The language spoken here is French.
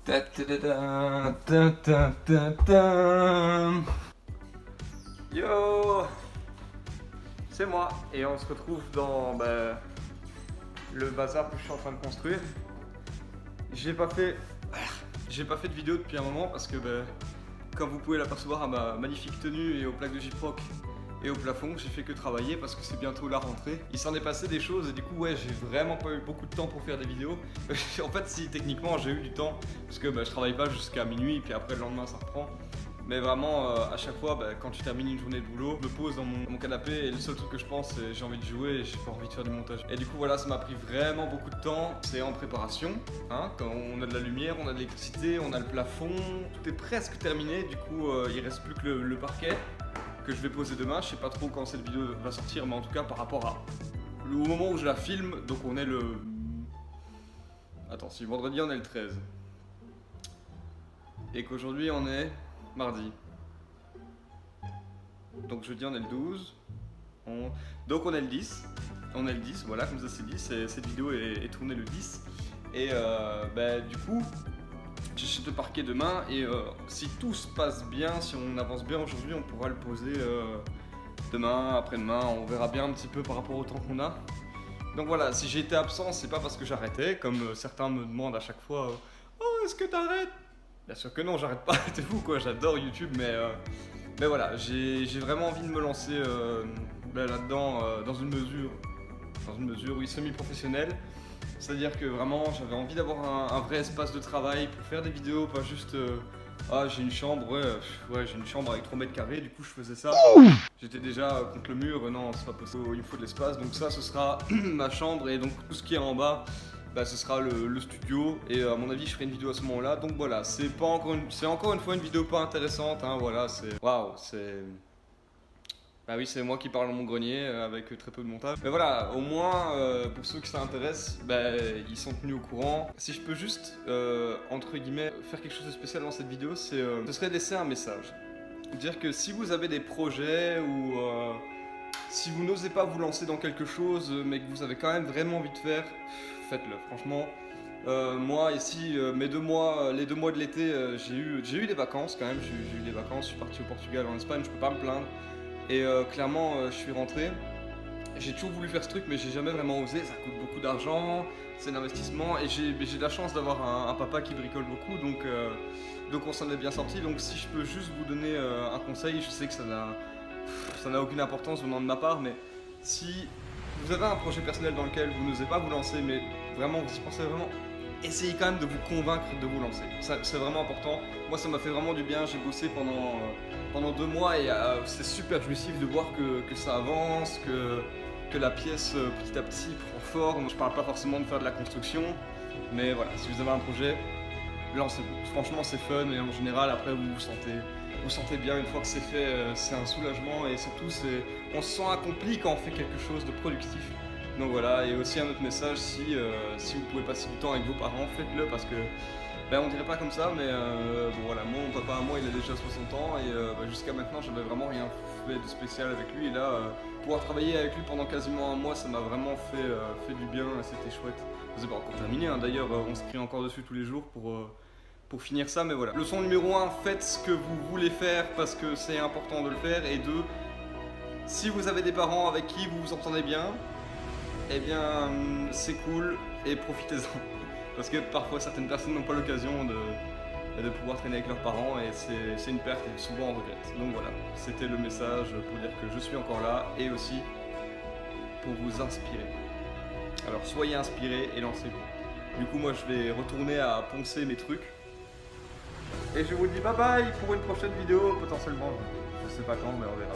Ta ta ta ta ta ta ta. Yo, c'est moi et on se retrouve dans le bazar que je suis en train de construire. J'ai pas fait de vidéo depuis un moment parce que comme vous pouvez l'apercevoir à ma magnifique tenue et aux plaques de gyproc et au plafond, j'ai fait que travailler parce que c'est bientôt la rentrée. Il s'en est passé des choses et du coup ouais, j'ai vraiment pas eu beaucoup de temps pour faire des vidéos. En fait si techniquement j'ai eu du temps parce que je travaille pas jusqu'à minuit et puis après le lendemain ça reprend. Mais vraiment à chaque fois quand tu termines une journée de boulot, je me pose dans mon canapé et le seul truc que je pense c'est j'ai envie de jouer et j'ai pas envie de faire du montage. Et du coup voilà, ça m'a pris vraiment beaucoup de temps. C'est en préparation, hein, quand on a de la lumière, on a de l'électricité, on a le plafond, tout est presque terminé. Du coup il reste plus que le parquet que je vais poser demain. Je sais pas trop quand cette vidéo va sortir, mais en tout cas par rapport au moment où je la filme, donc on est le... Attends, si vendredi on est le 13 et qu'aujourd'hui on est mardi, donc jeudi on est le 12, donc on est le 10, voilà, comme ça c'est dit, cette vidéo est tournée le 10 et du coup j'achète le parquet demain et si tout se passe bien, si on avance bien aujourd'hui, on pourra le poser demain, après-demain, on verra bien un petit peu par rapport au temps qu'on a. Donc voilà, si j'ai été absent, c'est pas parce que j'arrêtais, comme certains me demandent à chaque fois oh, est-ce que t'arrêtes? Bien sûr que non, j'arrête pas, c'est fou quoi, j'adore YouTube, mais voilà, j'ai vraiment envie de me lancer là-dedans dans une mesure, oui, semi-professionnelle. C'est-à-dire que vraiment j'avais envie d'avoir un vrai espace de travail pour faire des vidéos, pas juste ah j'ai une chambre, ouais j'ai une chambre avec 3 mètres carrés, du coup je faisais ça. J'étais déjà contre le mur, non c'est pas possible, il me faut de l'espace, donc ça ce sera ma chambre et donc tout ce qui est en bas, ce sera le studio et à mon avis je ferai une vidéo à ce moment-là. Donc voilà, c'est encore une fois une vidéo pas intéressante, hein, voilà, c'est... Waouh, c'est... Bah oui, c'est moi qui parle dans mon grenier avec très peu de montage. Mais voilà, au moins pour ceux qui ça intéresse, ils sont tenus au courant. Si je peux juste, entre guillemets, faire quelque chose de spécial dans cette vidéo, ce serait de laisser un message. Dire que si vous avez des projets ou si vous n'osez pas vous lancer dans quelque chose mais que vous avez quand même vraiment envie de faire, faites-le, franchement. Moi ici, les 2 mois de l'été, j'ai eu des vacances quand même, j'ai eu des vacances, je suis parti au Portugal, en Espagne, je peux pas me plaindre. Et clairement, je suis rentré. J'ai toujours voulu faire ce truc, mais j'ai jamais vraiment osé. Ça coûte beaucoup d'argent, c'est un investissement. Et j'ai de la chance d'avoir un papa qui bricole beaucoup, donc on s'en est bien sorti. Donc si je peux juste vous donner un conseil, je sais que ça n'a aucune importance venant de ma part, mais si vous avez un projet personnel dans lequel vous n'osez pas vous lancer, mais vraiment vous y pensez vraiment, essayez quand même de vous convaincre de vous lancer. C'est vraiment important. Moi ça m'a fait vraiment du bien, j'ai bossé pendant 2 mois et c'est super jouissif de voir que ça avance, que la pièce petit à petit prend forme. Je parle pas forcément de faire de la construction, mais voilà, si vous avez un projet, lancez-vous. Franchement c'est fun et en général après vous vous sentez bien une fois que c'est fait, c'est un soulagement et surtout on se sent accompli quand on fait quelque chose de productif. Donc voilà, et aussi un autre message, si vous pouvez passer du temps avec vos parents, faites-le parce que on dirait pas comme ça, mais bon voilà, mon papa à moi il a déjà 60 ans et jusqu'à maintenant j'avais vraiment rien fait de spécial avec lui et là pouvoir travailler avec lui pendant quasiment un mois ça m'a vraiment fait du bien et c'était chouette. C'est pas encore terminé hein, d'ailleurs on s'écrit encore dessus tous les jours pour finir ça, mais voilà. Leçon numéro 1, faites ce que vous voulez faire parce que c'est important de le faire, et 2, si vous avez des parents avec qui vous vous entendez bien, eh bien c'est cool et profitez-en. Parce que parfois certaines personnes n'ont pas l'occasion de pouvoir traîner avec leurs parents et c'est une perte et souvent on regrette. Donc voilà, c'était le message pour dire que je suis encore là et aussi pour vous inspirer. Alors soyez inspirés et lancez-vous. Du coup moi je vais retourner à poncer mes trucs. Et je vous dis bye bye pour une prochaine vidéo potentiellement. Je sais pas quand mais on verra.